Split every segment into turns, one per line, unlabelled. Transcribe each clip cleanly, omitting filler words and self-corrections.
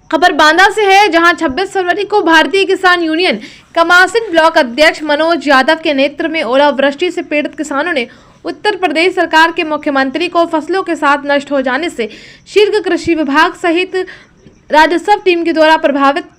खबर बांदा से है, जहां 26 फरवरी को भारतीय किसान यूनियन कमासिन ब्लॉक अध्यक्ष मनोज यादव के नेतृत्व में ओलावृष्टि से पीड़ित किसानों ने उत्तर प्रदेश सरकार के मुख्यमंत्री को फसलों के साथ नष्ट हो जाने से शीघ्र कृषि विभाग सहित राजस्व टीम के द्वारा प्रभावित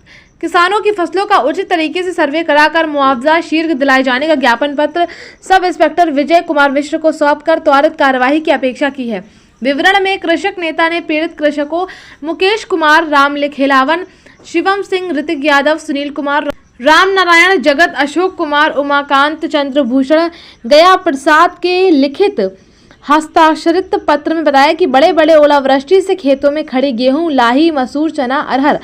किसानों की फसलों का उचित तरीके से सर्वे कराकर मुआवजा शीघ्र दिलाए जाने का ज्ञापन पत्र सब इंस्पेक्टर विजय कुमार मिश्र को सौंपकर त्वरित कार्यवाही की अपेक्षा की है। विवरण में कृषक नेता ने पीड़ित कृषकों मुकेश कुमार, रामखेलावन, शिवम सिंह, ऋतिक यादव, सुनील कुमार, राम नारायण, जगत, अशोक कुमार, उमाकांत, चंद्रभूषण, गया प्रसाद के लिखित हस्ताक्षरित पत्र में बताया कि बड़े बड़े ओलावृष्टि से खेतों में खड़ी गेहूं, लाही, मसूर, चना, अरहर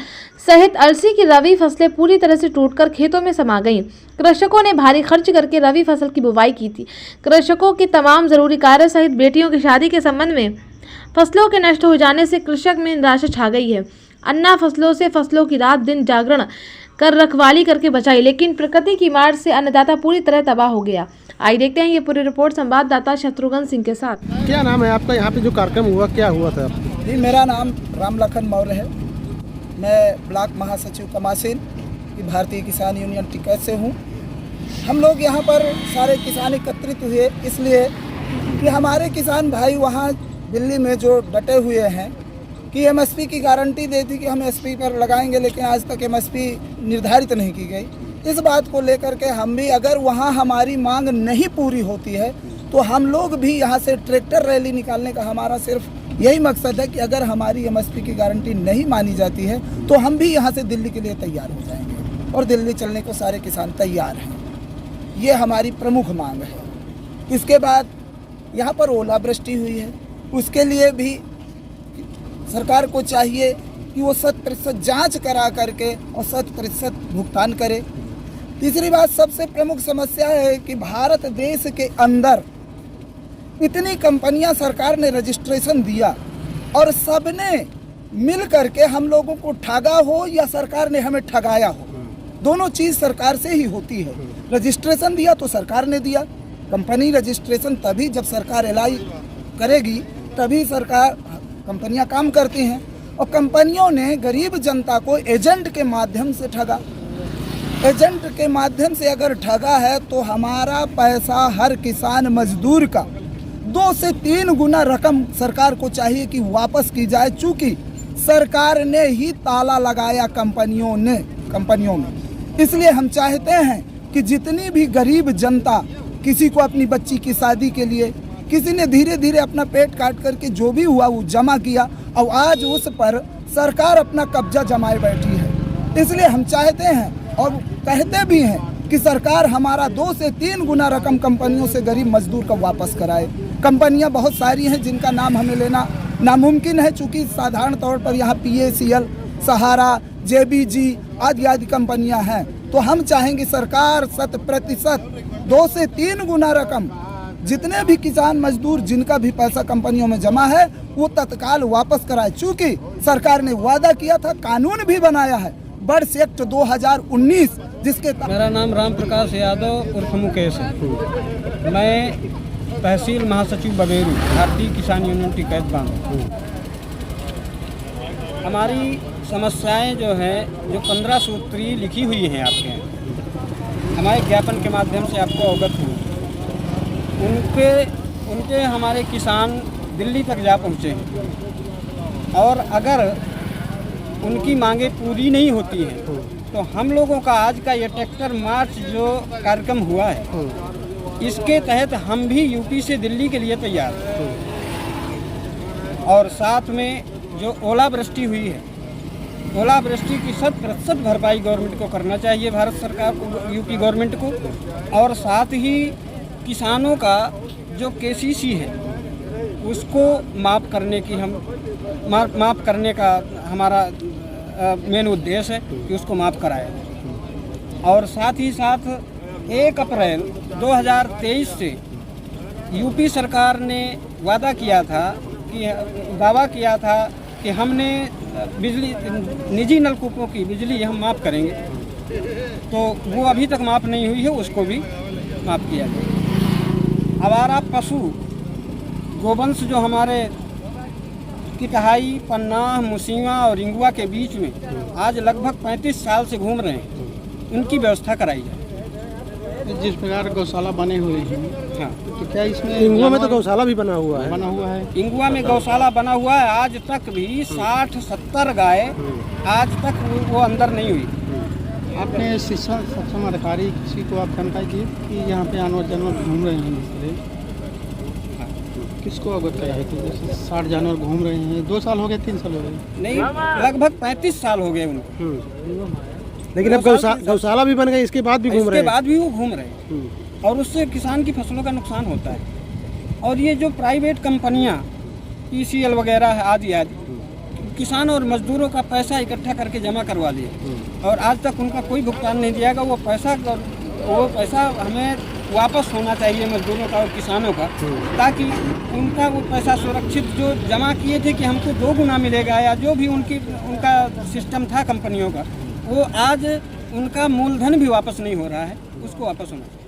सहित अलसी की रबी फसलें पूरी तरह से टूटकर खेतों में समा गईं। कृषकों ने भारी खर्च करके रबी फसल की बुवाई की थी। कृषकों की तमाम जरूरी कार्य सहित बेटियों की शादी के संबंध में फसलों के नष्ट हो जाने से कृषक में निराशा छा गई है। अन्ना फसलों से फसलों की रात दिन जागरण कर रखवाली करके बचाई, लेकिन प्रकृति की मार से अन्नदाता पूरी तरह तबाह हो गया। आइए देखते हैं ये पूरी रिपोर्ट संवाददाता शत्रुघ्न सिंह के साथ।
क्या नाम है आपका? यहाँ पे जो कार्यक्रम हुआ क्या हुआ था?
जी, मेरा नाम रामलखन मौर्य है। मैं ब्लॉक महासचिव कमासिन की भारतीय किसान यूनियन टिकैत से हूँ। हम लोग यहाँ पर सारे किसान एकत्रित हुए इसलिए कि हमारे किसान भाई वहाँ दिल्ली में जो डटे हुए हैं कि एमएसपी की गारंटी दी थी कि हम एसपी पर लगाएंगे, लेकिन आज तक एमएसपी निर्धारित नहीं की गई। इस बात को लेकर के हम भी, अगर वहाँ हमारी मांग नहीं पूरी होती है तो हम लोग भी यहाँ से ट्रैक्टर रैली निकालने का हमारा सिर्फ यही मकसद है कि अगर हमारी एमएसपी की गारंटी नहीं मानी जाती है तो हम भी यहाँ से दिल्ली के लिए तैयार हो जाएंगे और दिल्ली चलने को सारे किसान तैयार हैं। ये हमारी प्रमुख मांग है। इसके बाद यहाँ पर ओलावृष्टि हुई है, उसके लिए भी सरकार को चाहिए कि वो 100% जाँच करा करके और 100% भुगतान करे। तीसरी बात, सबसे प्रमुख समस्या है कि भारत देश के अंदर इतनी कंपनियां सरकार ने रजिस्ट्रेशन दिया और सबने मिल करके हम लोगों को ठगा हो या सरकार ने हमें ठगाया हो, दोनों चीज़ सरकार से ही होती है। रजिस्ट्रेशन दिया तो सरकार ने दिया, कंपनी रजिस्ट्रेशन तभी जब सरकार एलाई करेगी तभी सरकार कंपनियां काम करती हैं, और कंपनियों ने गरीब जनता को एजेंट के माध्यम से ठगा। एजेंट के माध्यम से अगर ठगा है तो हमारा पैसा हर किसान मजदूर का 2 से 3 गुना रकम सरकार को चाहिए कि वापस की जाए, चूँकि सरकार ने ही ताला लगाया कंपनियों में। इसलिए हम चाहते हैं कि जितनी भी गरीब जनता, किसी को अपनी बच्ची की शादी के लिए, किसी ने धीरे धीरे अपना पेट काट करके जो भी हुआ वो जमा किया और आज उस पर सरकार अपना कब्जा जमाए बैठी है। इसलिए हम चाहते हैं और कहते भी हैं कि सरकार हमारा 2 से 3 गुना रकम कंपनियों से गरीब मजदूर का वापस कराए। कंपनियां बहुत सारी हैं जिनका नाम हमें लेना नामुमकिन है, चूँकि साधारण तौर पर यहाँ PACL, सहारा, JBG आदि कंपनियां हैं। तो हम चाहेंगे सरकार 100% 2 से 3 गुना रकम जितने भी किसान मजदूर जिनका भी पैसा कंपनियों में जमा है वो तत्काल वापस कराए, चूँकि सरकार ने वादा किया था, कानून भी बनाया है, बर्ड्स एक्ट 2019 जिसके।
मेरा नाम राम प्रकाश यादव उर्फ मुकेश है। मैं तहसील महासचिव बबेरू, भारतीय किसान यूनियन टिकैत बांदा। हमारी समस्याएं जो हैं, जो 15 सूत्री लिखी हुई हैं आपके यहाँ, हमारे ज्ञापन के माध्यम से आपको अवगत हुई। उनके हमारे किसान दिल्ली तक जा पहुँचे हैं और अगर उनकी मांगें पूरी नहीं होती हैं तो हम लोगों का आज का ये ट्रैक्टर मार्च जो कार्यक्रम हुआ है, इसके तहत हम भी यूपी से दिल्ली के लिए तैयार हैं। और साथ में जो ओलावृष्टि हुई है, ओलावृष्टि की 100% भरपाई गवर्नमेंट को करना चाहिए, भारत सरकार को, यूपी गवर्नमेंट को। और साथ ही किसानों का जो KCC है उसको माफ़ करने का हमारा मेन उद्देश्य है कि उसको माफ़ कराया जाए। और साथ ही साथ 1 अप्रैल 2023 से यूपी सरकार ने दावा किया था कि हमने बिजली, निजी नलकूपों की बिजली हम माफ़ करेंगे, तो वो अभी तक माफ़ नहीं हुई है, उसको भी माफ़ किया जाए। आवारा पशु गोवंश जो हमारे इटहाई, पन्ना, मुसीवा और रिंगुआ के बीच में आज लगभग 35 साल से घूम रहे हैं। उनकी व्यवस्था कराई जाए।
जिस प्रकार गौशाला बने हुए हैं,
हाँ,
तो क्या इसमें इंगुआ में तो गौशाला भी बना हुआ है?
इंगुआ में गौशाला बना हुआ है। आज तक भी 60-70 गाय आज तक वो अंदर नहीं हुई।
आपने शिक्षा सक्षम अधिकारी किसी को आप जानकारी दी कि यहाँ पे जानवर घूम रहे हैं? किसको अवगत कराया है कि जैसे 60 जानवर घूम रहे हैं? 2 साल हो गए, 3 साल हो गए?
नहीं, लगभग 35 साल हो गए उनको।
लेकिन अब गौशाला भी बन गई, इसके बाद भी घूम रहे हैं?
इसके बाद भी वो घूम रहे हैं और उससे किसान की फसलों का नुकसान होता है। और ये जो प्राइवेट कंपनियां PCL वगैरह है आदि किसान और मजदूरों का पैसा इकट्ठा करके जमा करवा लिए और आज तक उनका कोई भुगतान नहीं दिया गया। वो पैसा हमें वापस होना चाहिए मजदूरों का और किसानों का, ताकि उनका वो पैसा सुरक्षित जो जमा किए थे कि हमको 2 गुना मिलेगा या जो भी उनका सिस्टम था कंपनियों का, वो आज उनका मूलधन भी वापस नहीं हो रहा है, उसको वापस होना चाहिए।